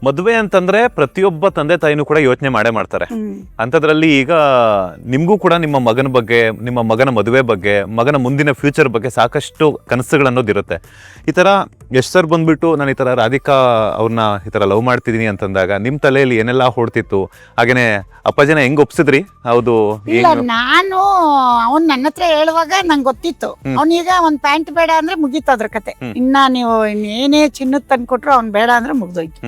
ಮದುವೆ ಅಂತಂದ್ರೆ ಪ್ರತಿಯೊಬ್ಬ ತಂದೆ ತಾಯಿನೂ ಕೂಡ ಯೋಚನೆ ಮಾಡ್ತಾರೆ. ಅಂಥದ್ರಲ್ಲಿ ಈಗ ನಿಮ್ಗೂ ಕೂಡ ನಿಮ್ಮ ಮಗನ ಬಗ್ಗೆ, ನಿಮ್ಮ ಮಗನ ಮದುವೆ ಬಗ್ಗೆ, ಮಗನ ಮುಂದಿನ ಫ್ಯೂಚರ್ ಬಗ್ಗೆ ಸಾಕಷ್ಟು ಕನಸುಗಳನ್ನೋದಿರುತ್ತೆ. ಈ ತರ ಯಶ್ ಸರ್ ಬಂದ್ಬಿಟ್ಟು ನಾನು ಈ ತರ ರಾಧಿಕಾ ಅವ್ರನ್ನ ಈ ತರ ಲವ್ ಮಾಡ್ತಿದೀನಿ ಅಂತಂದಾಗ ನಿಮ್ ತಲೆಯಲ್ಲಿ ಏನೆಲ್ಲ ಹೊಡ್ತಿತ್ತು? ಹಾಗೇನೆ ಅಪ್ಪಾಜಿನ ಹೆಂಗ್ ಒಪ್ಸಿದ್ರಿ? ಹೌದು, ಇಲ್ಲ ನಾನು ಅವ್ನ್ ನನ್ನ ಹತ್ರ ಹೇಳುವಾಗ ನಂಗೆ ಗೊತ್ತಿತ್ತು. ಅವ್ನೀಗ ಒಂದ್ ಪ್ಯಾಂಟ್ ಬೇಡ ಅಂದ್ರೆ ಮುಗೀತು ಅದ್ರ ಕತೆ. ಇನ್ನ ನೀವು ಏನೇ ಚಿನ್ನದ್ ತಂದ್ಕೊಟ್ರು ಅವ್ನ್ ಬೇಡ ಅಂದ್ರೆ ಮುಗ್ದೋಯ್ತು.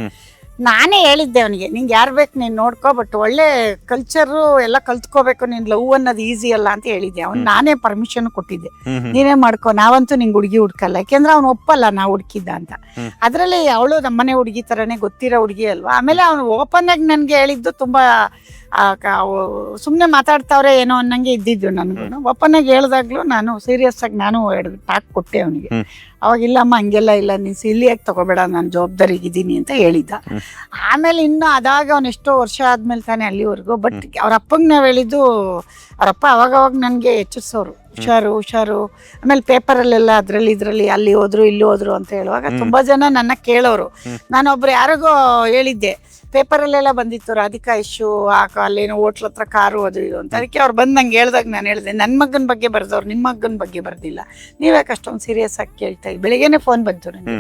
ನಾನೇ ಹೇಳಿದ್ದೆ ಅವನಿಗೆ, ನಿಂಗೆ ಯಾರು ಬೇಕು ನೀನ್ ನೋಡ್ಕೋ, ಬಟ್ ಒಳ್ಳೆ ಕಲ್ಚರು ಎಲ್ಲ ಕಲ್ತ್ಕೋಬೇಕು, ನೀನ್ ಲವ್ ಅನ್ನೋದು ಈಸಿ ಅಲ್ಲ ಅಂತ ಹೇಳಿದ್ದೆ. ಅವ್ನು ನಾನೇ ಪರ್ಮಿಷನ್ ಕೊಟ್ಟಿದ್ದೆ, ನೀನೇ ಮಾಡ್ಕೋ, ನಾವಂತೂ ನಿಂಗೆ ಹುಡುಗಿ ಹುಡ್ಕಲ್ಲ, ಯಾಕೆಂದ್ರೆ ಅವ್ನು ಒಪ್ಪಲ್ಲ ನಾ ಹುಡ್ಕಿದ್ದ ಅಂತ. ಅದ್ರಲ್ಲಿ ಅವಳು ನಮ್ಮನೆ ಹುಡುಗಿ ತರನೇ ಗೊತ್ತಿರೋ ಹುಡುಗಿ ಅಲ್ವಾ. ಆಮೇಲೆ ಅವ್ನು ಓಪನ್ ಆಗಿ ನನ್ಗೆ ಹೇಳಿದ್ದು ತುಂಬಾ ಸುಮ್ನೆ ಮಾತಾಡ್ತಾವ್ರೆ ಏನೋ ಅನ್ನಂಗೆ ಇದ್ದಿದ್ದು. ನನ್ಗೂ ಓಪನ್ ಆಗಿ ಹೇಳ್ದಾಗ್ಲೂ ನಾನು ಸೀರಿಯಸ್ ಆಗಿ ನಾನು ಟಾಕ್ ಕೊಟ್ಟೆ ಅವನಿಗೆ. ಅವಾಗ ಇಲ್ಲಮ್ಮ ಹಂಗೆಲ್ಲ ಇಲ್ಲ, ನೀನ್ ಸಿಲಿಯಾಗಿ ತಗೋಬೇಡ, ನಾನು ಜವಾಬ್ದಾರಿಗಿದ್ದೀನಿ ಅಂತ ಹೇಳಿದ್ದ. ಆಮೇಲೆ ಇನ್ನು ಅದಾಗ ಅವ್ನು ಎಷ್ಟೋ ವರ್ಷ ಆದ್ಮೇಲೆ ತಾನೆ ಅಲ್ಲಿವರೆಗೂ. ಬಟ್ ಅವ್ರ ಅಪ್ಪಂಗೆ ನಾವ್ ಹೇಳಿದ್ದು, ಅವ್ರಪ್ಪ ಅವಾಗವಾಗ ನನ್ಗೆ ಎಚ್ಚರಿಸೋರು, ಹುಷಾರು. ಆಮೇಲೆ ಪೇಪರಲ್ಲೆಲ್ಲ ಅದ್ರಲ್ಲಿ ಇದ್ರಲ್ಲಿ ಅಲ್ಲಿ ಹೋದ್ರು ಇಲ್ಲಿ ಹೋದ್ರು ಅಂತ ಹೇಳುವಾಗ ತುಂಬಾ ಜನ ನನ್ನ ಕೇಳೋರು. ನಾನೊಬ್ರು ಯಾರಿಗೋ ಹೇಳಿದ್ದೆ, ಪೇಪರಲ್ಲೆಲ್ಲ ಬಂದಿತ್ತು ರಾಧಿಕಾ ಯಶು ಅಲ್ಲೇನೋ ಹೋಟ್ಲ್ ಹತ್ರ ಕಾರು ಅದು ಇದು ಅಂತ. ಅದಕ್ಕೆ ಅವ್ರು ಬಂದು ನಂಗೆ ಹೇಳ್ದಾಗ ನಾನು ಹೇಳಿದೆ, ನನ್ನ ಮಗನ ಬಗ್ಗೆ ಬರ್ದವ್ರು ನಿಮ್ಮ ಮಗನ ಬಗ್ಗೆ ಬರ್ದಿಲ್ಲ, ನೀವ್ಯಾಕೆ ಅಷ್ಟೊಂದು ಸೀರಿಯಸ್ ಆಗಿ ಕೇಳ್ತಾ ಇದ್ದೆ. ಬೆಳಿಗ್ಗೆನೆ ಫೋನ್ ಬಂತು ನನಗೆ,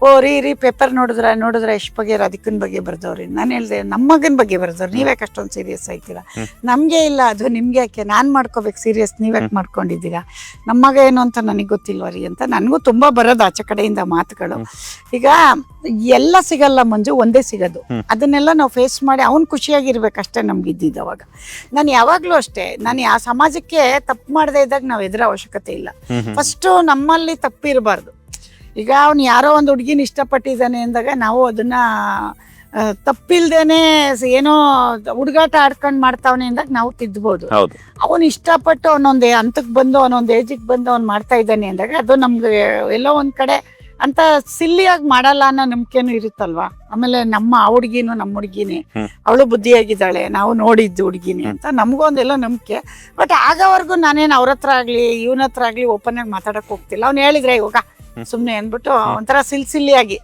ಓ ರೀ ಪೇಪರ್ ನೋಡಿದ್ರ ಯಶ್ ಬಗ್ಗೆ ರಾಧಿಕನ್ ಬಗ್ಗೆ ಬರ್ದವ್ರಿ. ನಾನು ಹೇಳಿದೆ, ನಮ್ಮ ಮಗನ ಬಗ್ಗೆ ಬರ್ದವ್ರು, ನೀವ್ಯಾಕೆ ಅಷ್ಟೊಂದು ಸೀರಿಯಸ್ ಆಯ್ತೀರಾ? ನಮ್ಗೆ ಇಲ್ಲ, ಅದು ನಿಮ್ಗೆ ಯಾಕೆ, ನಾನ್ ಮಾಡ್ಕೋಬೇಕು ಸೀರಿಯಸ್, ನೀವ್ಯಾಕೆ ಮಾಡ್ಕೊಂಡಿದ್ದೀರಾ? ನಮ್ಮ ಮಗ ಏನು ಅಂತ ನನಗೆ ಗೊತ್ತಿಲ್ವ ರೀ ಅಂತ. ನನಗೂ ತುಂಬಾ ಬರೋದು ಆಚೆ ಕಡೆಯಿಂದ ಮಾತುಗಳು. ಈಗ ಎಲ್ಲ ಸಿಗಲ್ಲ ಮಂಜು, ಒಂದೇ ಸಿಗೋದು. ಅದನ್ನೆಲ್ಲ ನಾವು ಫೇಸ್ ಮಾಡಿ ಅವ್ನು ಖುಷಿಯಾಗಿರ್ಬೇಕಷ್ಟೇ ನಮ್ಗೆ ಇದ್ದಿದ್ದು. ಅವಾಗ ನಾನು ಯಾವಾಗ್ಲೂ ಅಷ್ಟೇ, ನಾನು ಆ ಸಮಾಜಕ್ಕೆ ತಪ್ಪು ಮಾಡದೇ ಇದ್ದಾಗ ನಾವು ಎದುರ ಅವಶ್ಯಕತೆ ಇಲ್ಲ. ಫಸ್ಟ್ ನಮ್ಮಲ್ಲಿ ತಪ್ಪಿರಬಾರ್ದು. ಈಗ ಅವ್ನು ಯಾರೋ ಒಂದು ಹುಡುಗಿನ ಇಷ್ಟಪಟ್ಟಿದ್ದಾನೆ ಅಂದಾಗ ನಾವು ಅದನ್ನ ತಪ್ಪಿಲ್ದೇನೆ ಏನೋ ಹುಡುಗಾಟ ಆಡ್ಕೊಂಡು ಮಾಡ್ತಾವನೆ ಅಂದಾಗ ನಾವು ತಿದ್ದಬಹುದು. ಅವನು ಇಷ್ಟಪಟ್ಟು ಅವನೊಂದು ಹಂತಕ್ಕೆ ಬಂದು ಅವನೊಂದು ಏಜಿಗೆ ಬಂದು ಅವ್ನು ಮಾಡ್ತಾ ಇದ್ದಾನೆ ಅಂದಾಗ ಅದು ನಮ್ಗೆ ಎಲ್ಲೋ ಒಂದ್ ಕಡೆ ಅಂತ ಸಿಲ್ಲಿಯಾಗಿ ಮಾಡಲ್ಲ ಅನ್ನೋ ನಂಬಿಕೆನೂ ಇರುತ್ತಲ್ವಾ. ಆಮೇಲೆ ನಮ್ಮ ಹುಡುಗಿನೂ ನಮ್ಮ ಹುಡುಗಿನೇ, ಅವಳು ಬುದ್ಧಿಯಾಗಿದ್ದಾಳೆ, ನಾವು ನೋಡಿದ್ದು ಹುಡುಗಿನೇ ಅಂತ ನಮ್ಗೊಂದೆಲ್ಲ ನಂಬಿಕೆ. ಬಟ್ ಆಗವರೆಗೂ ನಾನೇನು ಅವ್ರ ಹತ್ರ ಆಗ್ಲಿ ಇವನ ಹತ್ರ ಆಗ್ಲಿ ಓಪನ್ ಆಗಿ ಮಾತಾಡಕ್ ಹೋಗ್ತಿಲ್ಲ. ಅವ್ನು ಹೇಳಿದ್ರೆ ಇವಾಗ ಸುಮ್ನೆ ಅಂದ್ಬಿಟ್ಟು ಒಂಥರ ಸಿಲ್ಲಿಯಾಗಿ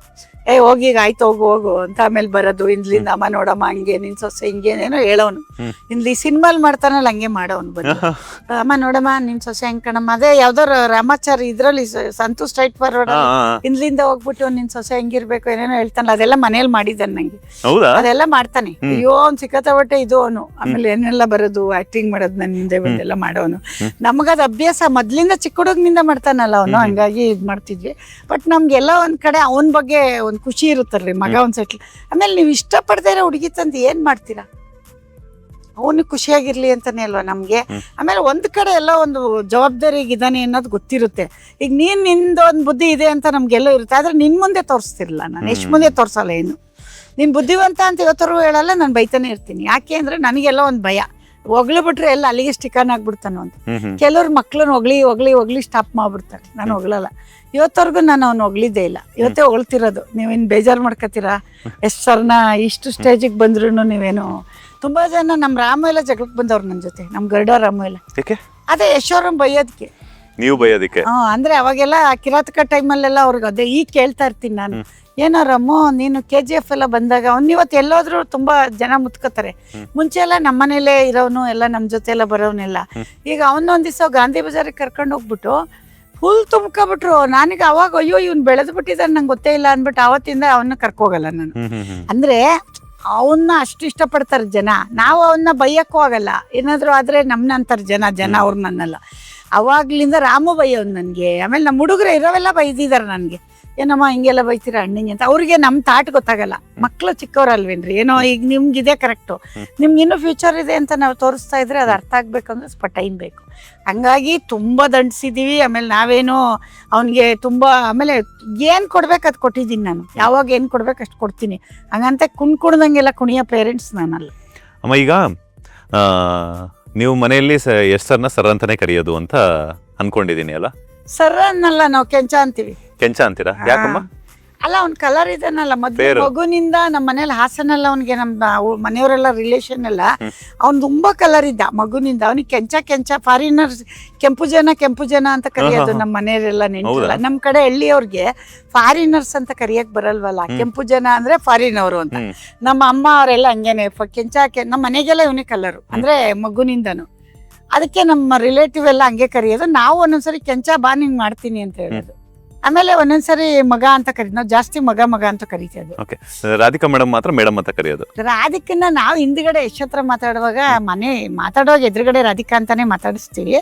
ಹೋಗಿ ಈಗ ಆಯ್ತು ಹೋಗು ಅಂತ ಆಮೇಲೆ ಬರೋದು, ಇನ್ಲಿಂದ ಅಮ್ಮ ನೋಡಮ್ಮ ಹಂಗೆ ನಿನ್ ಸೊಸೆ ಹಿಂಗೇನೇನೋ ಹೇಳೋನು. ಇಲ್ಲಿ ಸಿನಿಮಾಲ್ ಮಾಡ್ತಾನಲ್ಲ ಹಂಗೆ ಮಾಡೋನು, ಬಂದು ಅಮ್ಮ ನೋಡಮ್ಮ ನಿನ್ ಸೊಸೆ ಹೆಂಗ್ ಕಣಮ್ಮ, ಅದೇ ಯಾವ್ದಾರ ರಾಮಾಚಾರಿ ಇದ್ರಲ್ಲಿ ಸಂತು ಸ್ಟ್ರೈಟ್ ಫಾರ್ವರ್ಡ್ ಇನ್ಲಿಂದ ಹೋಗ್ಬಿಟ್ಟು ನಿನ್ ಸೊಸೆ ಹೆಂಗಿರ್ಬೇಕು ಏನೇನೋ ಹೇಳ್ತಾನಲ್ಲ, ಅದೆಲ್ಲ ಮನೇಲಿ ಮಾಡಿದ್ದಾನೆ ನಂಗೆ. ಅದೆಲ್ಲ ಮಾಡ್ತಾನೆ. ಅಯ್ಯೋ ಅವ್ನು ಸಿಕ್ಕತ್ತಬಟ್ಟೆ ಇದು ಅವನು. ಆಮೇಲೆ ಏನೆಲ್ಲ ಬರೋದು, ಆಕ್ಟಿಂಗ್ ಮಾಡೋದು, ನನ್ನ ಹಿಂದೆ ಬಂದೆಲ್ಲ ಮಾಡೋನು. ನಮಗದ ಅಭ್ಯಾಸ ಮೊದ್ಲಿಂದ ಚಿಕ್ಕ ಹುಡುಗನಿಂದ ಮಾಡ್ತಾನಲ್ಲ ಅವನು, ಹಂಗಾಗಿ ಇದ್ ಮಾಡ್ತಿದ್ವಿ. ಬಟ್ ನಮ್ಗೆಲ್ಲ ಒಂದ್ ಕಡೆ ಅವನ ಬಗ್ಗೆ ಒಂದ್ ಖುಷಿ ಇರುತ್ತಲ್ರಿ, ಮಗ ಒಂದ್ ಸೆಟ್ಲ್. ಆಮೇಲೆ ನೀವು ಇಷ್ಟಪಡದೇ ಇರೋ ಹುಡುಗಿ ತಂದು ಏನ್ ಮಾಡ್ತೀರಾ? ಅವನು ಖುಷಿಯಾಗಿರ್ಲಿ ಅಂತಾನೆ ಅಲ್ವಾ ನಮ್ಗೆ. ಆಮೇಲೆ ಒಂದ್ ಕಡೆ ಎಲ್ಲ ಒಂದು ಜವಾಬ್ದಾರಿಗಿದ್ದಾನೆ ಅನ್ನೋದು ಗೊತ್ತಿರುತ್ತೆ. ಈಗ ನಿಂದು ಒಂದ್ ಬುದ್ಧಿ ಇದೆ ಅಂತ ನಮ್ಗೆಲ್ಲ ಇರುತ್ತೆ, ಆದ್ರೆ ನಿನ್ ಮುಂದೆ ತೋರಿಸ್ತಿರ್ಲಿಲ್ಲ ನಾನು, ಎಷ್ಟು ಮುಂದೆ ತೋರ್ಸಲ್ಲ. ಏನು ನೀನ್ ಬುದ್ಧಿವಂತ ಅಂತ ಇವತ್ತರೂ ಹೇಳಲ್ಲ, ನಾನು ಬೈತಾನೆ ಇರ್ತೀನಿ. ಯಾಕೆ ಅಂದ್ರೆ ನನಗೆಲ್ಲ ಒಂದ್ ಭಯ, ಹೊಗ್ಳು ಬಿಟ್ರೆ ಎಲ್ಲ ಅಲ್ಲಿಗೆ ಸ್ಟಿಕನ್ ಆಗ್ಬಿಡ್ತಾನು ಅಂತ. ಕೆಲವ್ರು ಮಕ್ಳನ್ನ ಹೊಗ್ಳಿ ಸ್ಟಾಪ್ ಮಾಡ್ಬಿಡ್ತಾರೆ. ನಾನು ಹೊಗಳಲ್ಲ, ಇವತ್ತವರೆಗೂ ನಾನು ಅವ್ನು ಹೊಗಳಿದ್ದೇ ಇಲ್ಲ. ಇವತ್ತೇ ಹೊಗಳ್ತಿರೋದು. ನೀವೇನ್ ಬೇಜಾರು ಮಾಡ್ಕೊತೀರಾ? ಎಷ್ಟ್ ಸರ್ನ ಇಷ್ಟು ಸ್ಟೇಜಿಗೆ ಬಂದ್ರು ನೀವೇನು. ತುಂಬಾ ಜನ ನಮ್ ರಾಮ ಎಲ್ಲ ಜಗಳಕ್ಕೆ ಬಂದವ್ರು ನನ್ನ ಜೊತೆ, ನಮ್ ಗರುಡ ರಾಮ ಎಲ್ಲ. ಅದೇ ಯಶೋರಂ ಬೈಯೋದಕ್ಕೆ, ನೀವು ಬೈಯೋದಕ್ಕೆ. ಅಂದ್ರೆ ಅವಾಗೆಲ್ಲ ಕಿರಾತಕ ಟೈಮಲ್ಲೆಲ್ಲ ಅವ್ರಿಗೆ ಅದೇ ಈಗ ಕೇಳ್ತಾ ಇರ್ತೀನಿ ನಾನು, ಏನೋ ರಮ್ಮು ನೀನು KGF ಎಲ್ಲ ಬಂದಾಗ ಅವ್ನು ಇವತ್ತು ಎಲ್ಲೋದ್ರು ತುಂಬಾ ಜನ ಮುತ್ಕೋತಾರೆ. ಮುಂಚೆ ಎಲ್ಲ ನಮ್ಮನೇಲೇ ಇರೋನು ಎಲ್ಲ ನಮ್ ಜೊತೆ ಎಲ್ಲ ಬರೋನೆಲ್ಲ. ಈಗ ಅವನೊಂದ್ ದಿವಸ ಗಾಂಧಿ ಬಜಾರಿಗೆ ಕರ್ಕೊಂಡು ಹೋಗ್ಬಿಟ್ಟು ಫುಲ್ ತುಂಬ್ಕೊಬಿಟ್ರು. ನನಗೆ ಅವಾಗ ಅಯ್ಯೋ ಇವ್ನು ಬೆಳೆದು ಬಿಟ್ಟಿದ್ದಾನೆ ನಂಗೆ ಗೊತ್ತೇ ಇಲ್ಲ ಅಂದ್ಬಿಟ್ಟು ಅವತ್ತಿಂದ ಅವನ್ನ ಕರ್ಕೋಗಲ್ಲ ನಾನು. ಅಂದ್ರೆ ಅವನ್ನ ಅಷ್ಟು ಇಷ್ಟಪಡ್ತಾರೆ ಜನ, ನಾವು ಅವನ್ನ ಬೈಯಕ್ಕೂ ಆಗಲ್ಲ. ಏನಾದ್ರು ಆದ್ರೆ ನಮ್ನಂತಾರ ಜನ ಅವ್ರನ್ನಲ್ಲ. ಅವಾಗ್ಲಿಂದ ರಾಮು ಬೈಯೋನು ನನ್ಗೆ. ಆಮೇಲೆ ನಮ್ಮ ಹುಡುಗರು ಇರೋವೆಲ್ಲ ಬೈದಿದಾರೆ ನನ್ಗೆ, ಏನಮ್ಮ ಹಿಂಗೆಲ್ಲ ಬೈತೀರಾ ಅಣ್ಣಿಗೆ ಅಂತ. ಅವ್ರಿಗೆ ನಮ್ ತಾಟ್ ಗೊತ್ತಾಗಲ್ಲ, ಮಕ್ಳು ಚಿಕ್ಕವ್ರಲ್ವೇನ್ರಿ. ಏನೋ ಈಗ ನಿಮ್ಗಿದೆ ಕರೆಕ್ಟು, ನಿಮ್ಗೆ ಇನ್ನೂ ಫ್ಯೂಚರ್ ಇದೆ ಅಂತ ನಾವು ತೋರಿಸ್ತಾ ಇದ್ರೆ ಅದು ಅರ್ಥ ಆಗ್ಬೇಕಂದ್ರೆ ಸ್ವಲ್ಪ ಟೈಮ್ ಬೇಕು. ಹಂಗಾಗಿ ತುಂಬಾ ದಂಡಿಸಿದೀವಿ. ಆಮೇಲೆ ನಾವೇನೋ ಅವನಿಗೆ ತುಂಬಾ, ಆಮೇಲೆ ಏನ್ ಕೊಡ್ಬೇಕು ಅದು ಕೊಟ್ಟಿದ್ದೀನಿ ನಾನು. ಯಾವಾಗ ಏನ್ ಕೊಡ್ಬೇಕು ಅಷ್ಟು ಕೊಡ್ತೀನಿ. ಹಂಗಂತ ಕುಣ್ದಂಗೆಲ್ಲ ಕುಣಿಯೋ ಪೇರೆಂಟ್ಸ್ ನಾನಲ್ಲ ಅಮ್ಮ. ಈಗ ನೀವು ಮನೆಯಲ್ಲಿ ಯಶ್ ಸರ್ನ ಸರ್ ಅಂತಾನೆ ಕರೆಯೋದು ಅಂತ ಅನ್ಕೊಂಡಿದೀನಿ ಅಲ್ಲ? ಸರ್ ಅನ್ನಲ್ಲ, ನಾವು ಕೆಂಚ ಅಂತೀವಿ. ಕೆಂಚ ಅಂತೀರಾ? ಯಾಕಮ್ಮ? ಅಲ್ಲ ಅವ್ನ್ ಕಲರ್ ಇದನ್ನಲ್ಲ ಮದ್ವೆ ಮಗುನಿಂದ ನಮ್ಮ ಮನೇಲಿ ಹಾಸನಲ್ಲ ಅವ್ನಿಗೆ ನಮ್ಮ ಮನೆಯವರೆಲ್ಲ ರಿಲೇಷನ್ ಎಲ್ಲ ಅವ್ನ್ ತುಂಬಾ ಕಲರ್ ಇದ್ದ ಮಗುನಿಂದ. ಅವ್ನಿಗೆ ಕೆಂಚ ಫಾರಿನರ್ಸ್ ಕೆಂಪು ಜನ ಅಂತ ಕರೆಯೋದು ನಮ್ಮ ಮನೆಯವರೆಲ್ಲ ನೆಂಟಲ್ಲ. ನಮ್ ಕಡೆ ಹಳ್ಳಿಯವ್ರಿಗೆ ಫಾರಿನರ್ಸ್ ಅಂತ ಕರಿಯಕ್ ಬರಲ್ವಲ್ಲ, ಕೆಂಪು ಜನ ಅಂದ್ರೆ ಫಾರಿನ್ ಅವರು ಅಂತ. ನಮ್ಮ ಅಮ್ಮ ಅವರೆಲ್ಲ ಹಂಗೇನೆ ನಮ್ಮ ಮನೆಗೆಲ್ಲ ಇವನೇ ಕಲರು ಅಂದ್ರೆ ಮಗುನಿಂದನು. ಅದಕ್ಕೆ ನಮ್ಮ ರಿಲೇಟಿವ್ ಎಲ್ಲ ಹಂಗೆ ಕರೆಯೋದು. ನಾವು ಒಂದೊಂದ್ಸರಿ ಕೆಂಚ ಬಾ ನಿಂಗ್ ಮಾಡ್ತೀನಿ ಅಂತ ಹೇಳೋದು. ಆಮೇಲೆ ಒಂದೊಂದ್ಸರಿ ಮಗ ಅಂತ ಕರೀತೀವಿ ನಾವು, ಜಾಸ್ತಿ ಮಗ ಅಂತ ಕರಿತೀವಿ. ರಾಧಿಕಾ ಮೇಡಮ್ ಮಾತ್ರ ಮೇಡಮ್ ಅಂತ ಕರೆಯೋದು. ರಾಧಿಕನ್ನ ನಾವು ಹಿಂದ್ಗಡೆ ಹತ್ರ ಮಾತಾಡುವಾಗ ಮಾತಾಡುವಾಗ ಎದುರುಗಡೆ ರಾಧಿಕಾ ಅಂತಾನೆ ಮಾತಾಡಿಸ್ತೀವಿ.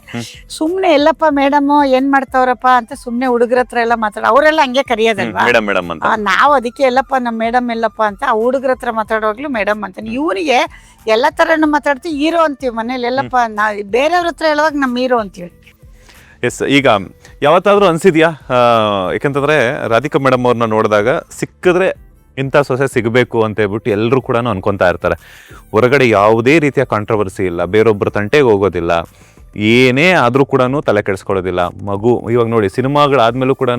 ಸುಮ್ನೆ ಎಲ್ಲಪ್ಪ ಮೇಡಮ್ ಏನ್ ಮಾಡ್ತಾವ್ರಪ್ಪ ಅಂತ ಸುಮ್ನೆ ಹುಡುಗರ ಹತ್ರ ಎಲ್ಲ ಅವರೆಲ್ಲ ಹಂಗೆ ಕರೆಯೋದಲ್ವಾ, ನಾವು ಅದಕ್ಕೆ ಎಲ್ಲಪ್ಪ ನಮ್ ಮೇಡಮ್ ಎಲ್ಲಪ್ಪ ಅಂತ. ಆ ಹುಡುಗರ ಹತ್ರ ಮಾತಾಡುವಾಗ್ಲೂ ಮೇಡಮ್ ಅಂತಾನೆ. ಇವನಿಗೆ ಎಲ್ಲ ತರನು ಮಾತಾಡ್ತೀವಿ, ಹೀರೋ ಅಂತೀವಿ ಮನೇಲಿ. ಎಲ್ಲಪ್ಪ ಬೇರೆಯವ್ರ ಹತ್ರ ಹೇಳುವಾಗ ನಮ್ ಹೀರೋ ಅಂತೀವಿ. ಎಸ್, ಈಗ ಯಾವತ್ತಾದ್ರೂ ಅನ್ಸಿದ್ಯಾ, ಯಾಕಂತಂದ್ರೆ ರಾಧಿಕಾ ಮೇಡಮ್ ಅವ್ರನ್ನ ನೋಡಿದಾಗ ಸಿಕ್ಕಿದ್ರೆ ಇಂಥ ಸೊಸೆ ಸಿಗಬೇಕು ಅಂತ ಹೇಳ್ಬಿಟ್ಟು ಎಲ್ಲರೂ ಕೂಡ ಅನ್ಕೊಂತಾ ಇರ್ತಾರೆ. ಹೊರಗಡೆ ಯಾವುದೇ ರೀತಿಯ ಕಾಂಟ್ರವರ್ಸಿ ಇಲ್ಲ, ಬೇರೊಬ್ಬರ ತಂಟೆಗೆ ಹೋಗೋದಿಲ್ಲ, ಏನೇ ಆದರೂ ಕೂಡ ತಲೆ ಕೆಡಿಸ್ಕೊಳ್ಳೋದಿಲ್ಲ. ಮಗು ಇವಾಗ ನೋಡಿ, ಸಿನಿಮಾಗಳಾದ್ಮೇಲೂ ಕೂಡ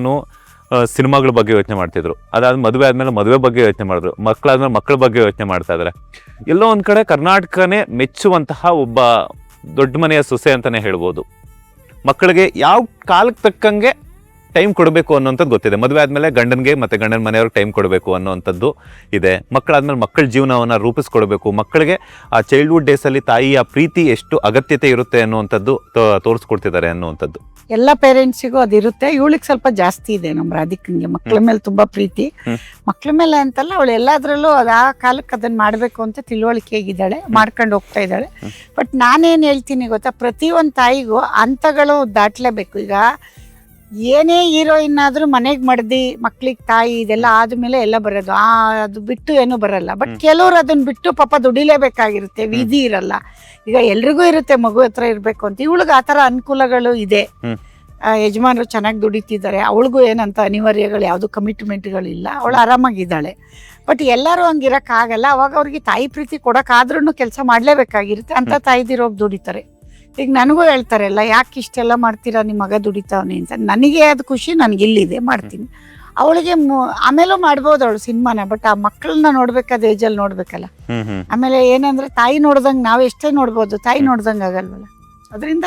ಸಿನಿಮಾಗಳ ಬಗ್ಗೆ ಯೋಚನೆ ಮಾಡ್ತಿದ್ರು, ಅದಾದ್ಮೇಲೆ ಮದುವೆ ಆದ್ಮೇಲೆ ಮದುವೆ ಬಗ್ಗೆ ಯೋಚನೆ ಮಾಡಿದ್ರು, ಮಕ್ಕಳಾದ್ಮೇಲೆ ಮಕ್ಕಳ ಬಗ್ಗೆ ಯೋಚನೆ ಮಾಡ್ತಾ ಇದ್ದಾರೆ. ಎಲ್ಲೋ ಒಂದ್ ಕಡೆ ಕರ್ನಾಟಕನೇ ಮೆಚ್ಚುವಂತಹ ಒಬ್ಬ ದೊಡ್ಡ ಮನೆಯ ಸೊಸೆ ಅಂತಾನೆ ಹೇಳ್ಬೋದು. ಮಕ್ಕಳಿಗೆ ಯಾವ ಕಾಲಕ್ಕೆ ತಕ್ಕಂಗೆ ಟೈಮ್ ಕೊಡಬೇಕು ಅನ್ನೋಂಥದ್ದು ಗೊತ್ತಿದೆ. ಮದುವೆ ಆದಮೇಲೆ ಗಂಡನಿಗೆ ಮತ್ತು ಗಂಡನ ಮನೆಯವ್ರಿಗೆ ಟೈಮ್ ಕೊಡಬೇಕು ಅನ್ನೋವಂಥದ್ದು ಇದೆ. ಮಕ್ಕಳಾದ್ಮೇಲೆ ಮಕ್ಕಳ ಜೀವನವನ್ನು ರೂಪಿಸ್ಕೊಡ್ಬೇಕು. ಮಕ್ಕಳಿಗೆ ಆ ಚೈಲ್ಡ್ಹುಡ್ ಡೇಸಲ್ಲಿ ತಾಯಿಯ ಪ್ರೀತಿ ಎಷ್ಟು ಅಗತ್ಯತೆ ಇರುತ್ತೆ ಅನ್ನುವಂಥದ್ದು ತೋರಿಸ್ಕೊಡ್ತಿದ್ದಾರೆ ಅನ್ನುವಂಥದ್ದು. ಎಲ್ಲ ಪೇರೆಂಟ್ಸಿಗೂ ಅದಿರುತ್ತೆ. ಇವಳಿಗೆ ಸ್ವಲ್ಪ ಜಾಸ್ತಿ ಇದೆ ನಮ್ಮ ರಾಧಿಕಂಗೆ ಮಕ್ಕಳ ಮೇಲೆ ತುಂಬಾ ಪ್ರೀತಿ. ಮಕ್ಕಳ ಮೇಲೆ ಅಂತಲ್ಲ, ಅವಳು ಎಲ್ಲಾದ್ರಲ್ಲೂ ಆ ಕಾಲಕ್ಕೆ ಅದನ್ನ ಮಾಡ್ಬೇಕು ಅಂತ ತಿಳುವಳಿಕೆಗಿದ್ದಾಳೆ, ಮಾಡ್ಕೊಂಡು ಹೋಗ್ತಾ ಇದ್ದಾಳೆ. ಬಟ್ ನಾನೇನ್ ಹೇಳ್ತೀನಿ ಗೊತ್ತಾ, ಪ್ರತಿಯೊಂದು ತಾಯಿಗೂ ಹಂತಗಳು ದಾಟ್ಲೇಬೇಕು. ಈಗ ಏನೇ ಹೀರೋಯಿನ್ ಆದ್ರೂ ಮನೆಗ್ ಮಡ್ದಿ ಮಕ್ಳಿಗೆ ತಾಯಿ ಇದೆಲ್ಲ ಆದ್ಮೇಲೆ ಎಲ್ಲ ಬರೋದು, ಅದು ಬಿಟ್ಟು ಏನು ಬರಲ್ಲ. ಬಟ್ ಕೆಲವ್ರು ಅದನ್ನ ಬಿಟ್ಟು ಪಾಪ ದುಡಿಲೇಬೇಕಾಗಿರುತ್ತೆ, ವಿಧಿ ಇರಲ್ಲ. ಈಗ ಎಲ್ರಿಗೂ ಇರುತ್ತೆ ಮಗು ಹತ್ರ ಇರ್ಬೇಕು ಅಂತ. ಇವಳಿಗೆ ಆತರ ಅನುಕೂಲಗಳು ಇದೆ, ಯಜಮಾನರು ಚೆನ್ನಾಗಿ ದುಡಿತಿದ್ದಾರೆ, ಅವಳಿಗೂ ಏನಂತ ಅನಿವಾರ್ಯಗಳು ಯಾವ್ದು ಕಮಿಟ್ಮೆಂಟ್ಗಳಿಲ್ಲ, ಅವಳು ಆರಾಮಾಗಿದ್ದಾಳೆ. ಬಟ್ ಎಲ್ಲರೂ ಹಂಗಿರಕ್ ಆಗಲ್ಲ. ಅವಾಗ ಅವ್ರಿಗೆ ತಾಯಿ ಪ್ರೀತಿ ಕೊಡಕ್ಕಾದ್ರೂ ಕೆಲಸ ಮಾಡ್ಲೇಬೇಕಾಗಿರುತ್ತೆ. ಅಂತ ತಾಯಿದಿರೋಗಿ ದುಡಿತಾರೆ. ಈಗ ನನಗೂ ಹೇಳ್ತಾರಲ್ಲ, ಯಾಕೆ ಇಷ್ಟೆಲ್ಲ ಮಾಡ್ತೀರಾ, ನಿಮ್ಮ ಮಗ ದುಡಿತಾವನೆ ಅಂತ. ನನಗೆ ಅದು ಖುಷಿ, ನನ್ಗೆ ಇಲ್ಲಿದೆ ಮಾಡ್ತೀನಿ. ಅವಳಿಗೆ ಆಮೇಲೂ ಮಾಡ್ಬೋದು ಅವಳು ಸಿನಿಮಾನ. ಬಟ್ ಆ ಮಕ್ಕಳನ್ನ ನೋಡ್ಬೇಕಾದ ಏಜಲ್ಲಿ ನೋಡ್ಬೇಕಲ್ಲ. ಆಮೇಲೆ ಏನಂದ್ರೆ ತಾಯಿ ನೋಡ್ದಂಗ್ ನಾವ್ ಎಷ್ಟೇ ನೋಡ್ಬೋದು, ತಾಯಿ ನೋಡ್ದಂಗ್ ಆಗಲ್ವಲ್ಲ. ಅದರಿಂದ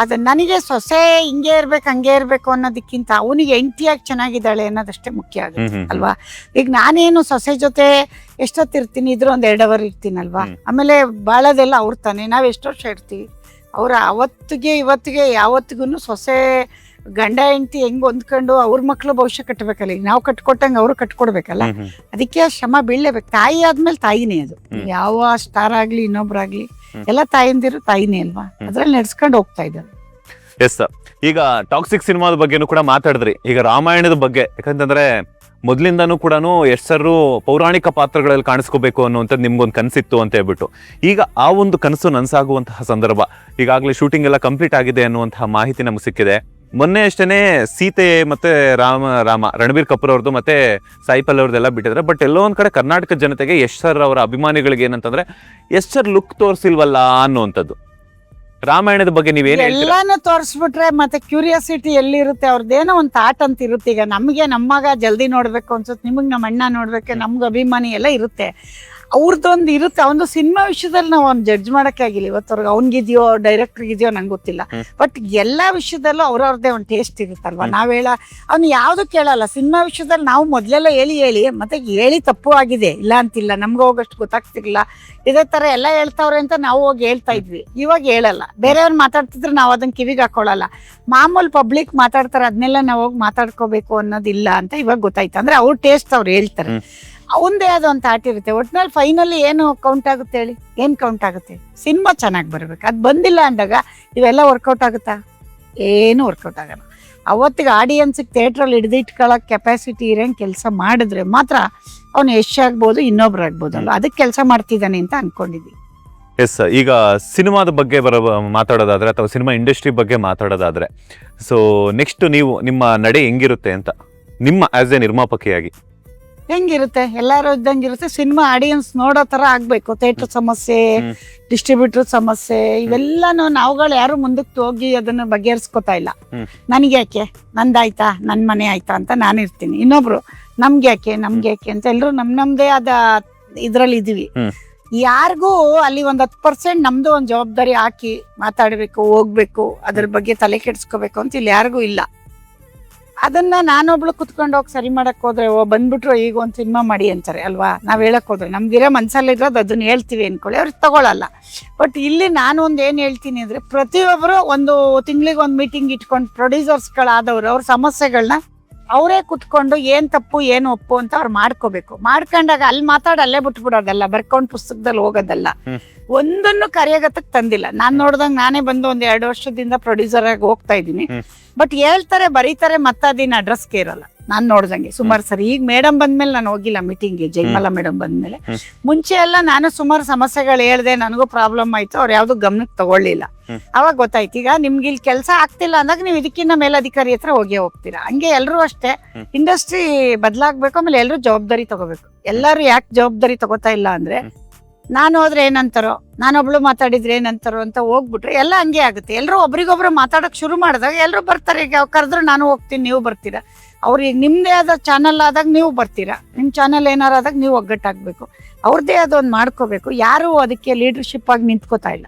ಅದ ನನಗೆ ಸೊಸೆ ಹಿಂಗೆ ಇರ್ಬೇಕು ಹಂಗೆ ಇರ್ಬೇಕು ಅನ್ನೋದಕ್ಕಿಂತ ಅವನಿಗೆ ಹೆಂಡತಿಯಾಗಿ ಚೆನ್ನಾಗಿದ್ದಾಳೆ ಅನ್ನೋದಷ್ಟೇ ಮುಖ್ಯ ಆಗುತ್ತೆ ಅಲ್ವಾ. ಈಗ ನಾನೇನು ಸೊಸೆ ಜೊತೆ ಎಷ್ಟೊತ್ತಿರ್ತೀನಿ, ಇದ್ರ ಒಂದ್ 2 ಅವರ್ ಇರ್ತೀನಲ್ವಾ. ಆಮೇಲೆ ಬಾಳೋದೆಲ್ಲ ಅವ್ರ ತಾನೆ, ನಾವ್ ಎಷ್ಟು ವರ್ಷ ಇರ್ತೀವಿ. ಅವ್ರ ಅವತ್ತಿಗೆ ಇವತ್ತಿಗೆ ಯಾವತ್ತಿಗೂ ಸೊಸೆ ಗಂಡ ಹೆಂಡತಿ ಹೆಂಗ್ ಹೊಂದ್ಕೊಂಡು ಅವ್ರ ಮಕ್ಳು ಭವಿಷ್ಯ ಕಟ್ಟಬೇಕಲ್ಲ. ಈಗ ನಾವು ಕಟ್ಕೊಟ್ಟಂಗೆ ಅವರು ಕಟ್ಕೊಡ್ಬೇಕಲ್ಲ. ಅದಕ್ಕೆ ಶ್ರಮ ಬೀಳ್ಲೇಬೇಕು. ತಾಯಿ ಆದ್ಮೇಲೆ ತಾಯಿನೇ ಅದು. ಯಾವ ಸ್ಟಾರ್ ಆಗ್ಲಿ ಇನ್ನೊಬ್ರಾಗ್ಲಿ ಎಲ್ಲ ತಾಯಿಂದಿರು ತಾಯಿನೇ ಅಲ್ವಾ. ಅದ್ರಲ್ಲಿ ನಡ್ಸ್ಕೊಂಡು ಹೋಗ್ತಾ ಇದ್ದಾರೆ. ಎಸ್, ಈಗ ಟಾಕ್ಸಿಕ್ ಸಿನಿಮಾದ ಬಗ್ಗೆನೂ ಕೂಡ ಮಾತಾಡಿದ್ರಿ. ಈಗ ರಾಮಾಯಣದ ಬಗ್ಗೆ, ಯಾಕಂತಂದ್ರೆ ಮೊದ್ಲಿಂದಾನು ಕೂಡ ಎಷ್ಟರು ಪೌರಾಣಿಕ ಪಾತ್ರಗಳಲ್ಲಿ ಕಾಣಿಸ್ಕೋಬೇಕು ಅನ್ನುವಂಥದ್ದು ನಿಮ್ಗೊಂದು ಕನಸಿತ್ತು ಅಂತ ಹೇಳ್ಬಿಟ್ಟು, ಈಗ ಆ ಒಂದು ಕನಸು ನನಸಾಗುವಂತಹ ಸಂದರ್ಭ, ಈಗಾಗಲೇ ಶೂಟಿಂಗ್ ಎಲ್ಲ ಕಂಪ್ಲೀಟ್ ಆಗಿದೆ ಅನ್ನುವಂತಹ ಮಾಹಿತಿ ನಮ್ಗೆ ಸಿಕ್ಕಿದೆ. ಮೊನ್ನೆ ಅಷ್ಟೇ ಸೀತೆ ಮತ್ತೆ ರಾಮ ರಣಬೀರ್ ಕಪೂರ್ ಅವ್ರದ್ದು ಮತ್ತೆ ಸಾಯಿ ಪಲ್ಲವಿ ಅವ್ರದ್ದೆಲ್ಲ ಬಿಟ್ಟಿದ್ರೆ. ಬಟ್ ಎಲ್ಲೋ ಒಂದ್ ಕಡೆ ಕರ್ನಾಟಕ ಜನತೆಗೆ ಯಶ್ ಸರ್ ಅವರ ಅಭಿಮಾನಿಗಳಿಗೆ ಏನಂತಂದ್ರೆ ಯಶ್ ಸರ್ ಲುಕ್ ತೋರಿಸಿಲ್ವಲ್ಲ ಅನ್ನುವಂಥದ್ದು. ರಾಮಾಯಣದ ಬಗ್ಗೆ ನೀವೇನು ಎಲ್ಲಾನು ತೋರಿಸ್ಬಿಟ್ರೆ ಮತ್ತೆ ಕ್ಯೂರಿಯಾಸಿಟಿ ಎಲ್ಲಿರುತ್ತೆ, ಅವ್ರದ್ದೇನೋ ಒಂದು ಥಾಟ್ ಅಂತ ಇರುತ್ತೆ. ಈಗ ನಮಗೆ ನಮ್ಮ ಮಗ ಜಲ್ದಿ ನೋಡ್ಬೇಕು ಅನ್ಸುತ್ತೆ, ನಿಮಗ್ ನಮ್ಮ ಅಣ್ಣ ನೋಡ್ಬೇಕು, ನಮ್ಗೆ ಅಭಿಮಾನಿ ಎಲ್ಲ ಇರುತ್ತೆ. ಅವ್ರದ್ದೊಂದು ಇರುತ್ತೆ. ಅವನು ಸಿನಿಮಾ ವಿಷಯದಲ್ಲಿ ನಾವು ಅವ್ನು ಜಡ್ಜ್ ಮಾಡಕ್ಕೆ ಆಗಿಲ್ಲ ಇವತ್ತವ್ರಿಗೆ. ಅವ್ನಿಗಿದೆಯೋ ಡೈರೆಕ್ಟರ್ಗಿದೆಯೋ ನಂಗೆ ಗೊತ್ತಿಲ್ಲ. ಬಟ್ ಎಲ್ಲಾ ವಿಷಯದಲ್ಲೂ ಅವ್ರವ್ರದ್ದೇ ಒಂದು ಟೇಸ್ಟ್ ಇರುತ್ತಲ್ವಾ. ನಾವ್ ಅವ್ನು ಯಾವ್ದು ಕೇಳಲ್ಲ. ಸಿನಿಮಾ ವಿಷಯದಲ್ಲಿ ನಾವು ಮೊದ್ಲೆಲ್ಲ ಹೇಳಿ ಮತ್ತೆ ಹೇಳಿ ತಪ್ಪು ಆಗಿದೆ, ಇಲ್ಲ ಅಂತಿಲ್ಲ, ನಮ್ಗೆ ಹೋಗಷ್ಟು ಗೊತ್ತಾಗ್ತಿರ್ಲಿಲ್ಲ. ಇದೇ ತರ ಎಲ್ಲ ಹೇಳ್ತಾವ್ರೆ ಅಂತ ನಾವು ಹೋಗಿ ಹೇಳ್ತಾ ಇದ್ವಿ. ಇವಾಗ ಹೇಳಲ್ಲ. ಬೇರೆಯವ್ರು ಮಾತಾಡ್ತಿದ್ರೆ ನಾವು ಅದನ್ನ ಕಿವಿಗೆ ಹಾಕೊಳ್ಳಲ್ಲ. ಮಾಮೂಲು ಪಬ್ಲಿಕ್ ಮಾತಾಡ್ತಾರೆ, ಅದನ್ನೆಲ್ಲ ನಾವು ಹೋಗಿ ಮಾತಾಡ್ಕೋಬೇಕು ಅನ್ನೋದಿಲ್ಲ ಅಂತ ಇವಾಗ ಗೊತ್ತಾಯ್ತು. ಅಂದ್ರೆ ಅವ್ರ ಟೇಸ್ಟ್ ಅವ್ರು ಹೇಳ್ತಾರೆ, ಅವಂದೇ ಆದ ಒಂದು ಥಾಟ್ ಇರುತ್ತೆ. ಒಟ್ನಲ್ಲಿ ಫೈನಲಿ ಏನು ಕೌಂಟ್ ಆಗುತ್ತೆ ಹೇಳಿ, ಏನ್ ಕೌಂಟ್ ಆಗುತ್ತೆ? ಸಿನಿಮಾ ಚೆನ್ನಾಗಿ ಬರ್ಬೇಕು. ಅದು ಬಂದಿಲ್ಲ ಅಂದಾಗ ಇವೆಲ್ಲ ವರ್ಕೌಟ್ ಆಗುತ್ತಾ? ಏನು ವರ್ಕೌಟ್ ಆಗಲ್ಲ. ಅವತ್ತಿಗೆ ಆಡಿಯನ್ಸಿಗೆ ಥಿಯೇಟ್ರಲ್ಲಿ ಹಿಡಿದಿಟ್ಕೊಳ್ಳೋಕೆ ಕೆಪಾಸಿಟಿ ಇರೋಂಗೆ ಕೆಲಸ ಮಾಡಿದ್ರೆ ಮಾತ್ರ ಅವ್ನು ಯಶ್ ಆಗ್ಬೋದು, ಇನ್ನೊಬ್ರು ಆಗ್ಬೋದಲ್ಲ. ಅದಕ್ಕೆ ಕೆಲಸ ಮಾಡ್ತಿದ್ದಾನೆ ಅಂತ ಅನ್ಕೊಂಡಿದ್ವಿ. ಎಸ್, ಈಗ ಸಿನಿಮಾದ ಬಗ್ಗೆ ಮಾತಾಡೋದಾದ್ರೆ ಅಥವಾ ಸಿನಿಮಾ ಇಂಡಸ್ಟ್ರಿ ಬಗ್ಗೆ ಮಾತಾಡೋದಾದ್ರೆ, ಸೊ ನೆಕ್ಸ್ಟ್ ನೀವು ನಿಮ್ಮ ನಡೆ ಹೆಂಗಿರುತ್ತೆ ಅಂತ ನಿಮ್ಮ ಆಸ್ ಎ ನಿರ್ಮಾಪಕಿಯಾಗಿ? ಹೆಂಗಿರುತ್ತೆ, ಎಲ್ಲಾರು ಇದ್ದಂಗಿರುತ್ತೆ. ಸಿನಿಮಾ ಆಡಿಯನ್ಸ್ ನೋಡೋ ತರ ಆಗ್ಬೇಕು. ಥಿಯೇಟರ್ ಸಮಸ್ಯೆ, ಡಿಸ್ಟ್ರಿಬ್ಯೂಟರ್ ಸಮಸ್ಯೆ, ಇವೆಲ್ಲಾನು ನಾವುಗಳು ಯಾರು ಮುಂದಕ್ಕೆ ಹೋಗಿ ಅದನ್ನ ಬಗೆಹರಿಸ್ಕೊತಾ ಇಲ್ಲ. ನನಗೆ ಯಾಕೆ, ನಂದಾಯ್ತಾ, ನನ್ ಮನೆ ಆಯ್ತಾ ಅಂತ ನಾನಿರ್ತೀನಿ. ಇನ್ನೊಬ್ರು ನಮ್ಗೆ ಯಾಕೆ ಅಂತ ಎಲ್ರು ನಮ್ದೇ ಆದ ಇದ್ರಲ್ಲಿ ಇದೀವಿ. ಯಾರಿಗೂ ಅಲ್ಲಿ 10% ನಮ್ದು ಒಂದ್ ಜವಾಬ್ದಾರಿ ಹಾಕಿ ಮಾತಾಡ್ಬೇಕು, ಹೋಗ್ಬೇಕು, ಅದ್ರ ಬಗ್ಗೆ ತಲೆ ಕೆಡ್ಸ್ಕೋಬೇಕು ಅಂತ ಇಲ್ಲಿ ಯಾರಿಗೂ ಇಲ್ಲ. ಅದನ್ನ ನಾನೊಬ್ಳು ಕುತ್ಕೊಂಡು ಹೋಗಿ ಸರಿ ಮಾಡಕ್ ಹೋದ್ರೆ ಬಂದ್ಬಿಟ್ರು ಈಗ ಒಂದ್ ಸಿನಿಮಾ ಮಾಡಿ ಅಂತಾರೆ ಅಲ್ವಾ. ನಾವ್ ಹೇಳಕ್ ಹೋದ್ರೆ ನಮ್ಗಿರೋ ಮನ್ಸಲ್ಲಿ ಇರೋದು ಅದನ್ನ ಹೇಳ್ತೀವಿ ಅನ್ಕೊಳ್ಳಿ, ಅವ್ರಿಗೆ ತಗೊಳಲ್ಲ. ಬಟ್ ಇಲ್ಲಿ ನಾನು ಏನ್ ಹೇಳ್ತೀನಿ ಅಂದ್ರೆ, ಪ್ರತಿಯೊಬ್ರು ಒಂದು ತಿಂಗಳಿಗೆ ಒಂದ್ ಮೀಟಿಂಗ್ ಇಟ್ಕೊಂಡು ಪ್ರೊಡ್ಯೂಸರ್ಸ್ಗಳಾದವ್ರು ಅವ್ರ ಸಮಸ್ಯೆಗಳನ್ನ ಅವರೇ ಕುತ್ಕೊಂಡು ಏನ್ ತಪ್ಪು ಏನು ಒಪ್ಪು ಅಂತ ಅವ್ರು ಮಾಡ್ಕೋಬೇಕು. ಮಾಡ್ಕೊಂಡಾಗ ಅಲ್ಲಿ ಅಲ್ಲೇ ಬಿಟ್ಬಿಡೋದಲ್ಲ, ಬರ್ಕೊಂಡ್ ಪುಸ್ತಕದಲ್ಲಿ ಹೋಗೋದಲ್ಲ. ಒಂದನ್ನು ಕಾರ್ಯಗತಕ್ಕೆ ತಂದಿಲ್ಲ. ನಾನ್ ನೋಡ್ದಂಗ್ ನಾನೇ ಬಂದು 1-2 ವರ್ಷದಿಂದ ಪ್ರೊಡ್ಯೂಸರ್ ಆಗಿ ಹೋಗ್ತಾ ಇದ್ದೀನಿ. ಬಟ್ ಹೇಳ್ತಾರೆ, ಬರೀತಾರೆ, ಅದನ್ನ ಅಡ್ರೆಸ್ಗೆ ಇರಲ್ಲ. ನಾನ್ ನೋಡ್ದಂಗೆ ಸುಮಾರು ಸರಿ. ಈಗ ಮೇಡಮ್ ಬಂದ್ಮೇಲೆ ನಾನು ಹೋಗಿಲ್ಲ ಮೀಟಿಂಗ್ಗೆ, ಜೈಮಾಲಾ ಮೇಡಮ್ ಬಂದ್ಮೇಲೆ. ಮುಂಚೆ ಎಲ್ಲ ನಾನು ಸುಮಾರು ಸಮಸ್ಯೆಗಳು ಹೇಳ್ದೆ, ನನಗೂ ಪ್ರಾಬ್ಲಮ್ ಆಯ್ತು, ಅವ್ರು ಯಾವ್ದು ಗಮನಕ್ಕೆ ತಗೊಳ್ಳಿಲ್ಲ. ಅವಾಗ ಗೊತ್ತಾಯ್ತು, ಈಗ ನಿಮ್ಗೆ ಇಲ್ಲಿ ಕೆಲಸ ಆಗ್ತಿಲ್ಲ ಅಂದಾಗ ನೀವು ಇದಕ್ಕಿಂತ ಮೇಲಧಿಕಾರಿ ಹತ್ರ ಹೋಗ್ತೀರಾ. ಹಂಗೆ ಎಲ್ರು ಅಷ್ಟೇ, ಇಂಡಸ್ಟ್ರಿ ಬದಲಾಗ್ಬೇಕು. ಆಮೇಲೆ ಎಲ್ರು ಜವಾಬ್ದಾರಿ ತಗೋಬೇಕು. ಎಲ್ಲರೂ ಯಾಕೆ ಜವಾಬ್ದಾರಿ ತಗೋತಾ ಇಲ್ಲ ಅಂದ್ರೆ, ನಾನು ಹೋದ್ರೆ ಏನಂತಾರೋ, ನಾನೊಬ್ಳು ಮಾತಾಡಿದ್ರೆ ಏನಂತಾರೋ ಅಂತ ಹೋಗ್ಬಿಟ್ರೆ ಎಲ್ಲ ಹಂಗೆ ಆಗುತ್ತೆ. ಎಲ್ರು ಒಬ್ರಿಗೊಬ್ರು ಮಾತಾಡಕ್ ಶುರು ಮಾಡಿದಾಗ ಎಲ್ರು ಬರ್ತಾರೆ. ಈಗ ಕರೆದ್ರು ನಾನು ಹೋಗ್ತೀನಿ, ನೀವು ಬರ್ತೀರಾ. ಅವ್ರಿಗೆ ನಿಮ್ದೇ ಆದ ಚಾನಲ್ ಆದಾಗ ನೀವು ಬರ್ತೀರಾ, ನಿಮ್ ಚಾನಲ್ ಏನಾರ ಆದಾಗ ನೀವು ಒಗ್ಗಟ್ಟಾಗ್ಬೇಕು. ಅವ್ರದ್ದೇ ಅದೊಂದು ಮಾಡ್ಕೋಬೇಕು. ಯಾರು ಅದಕ್ಕೆ ಲೀಡರ್ಶಿಪ್ ಆಗಿ ನಿಂತ್ಕೋತಾ ಇಲ್ಲ.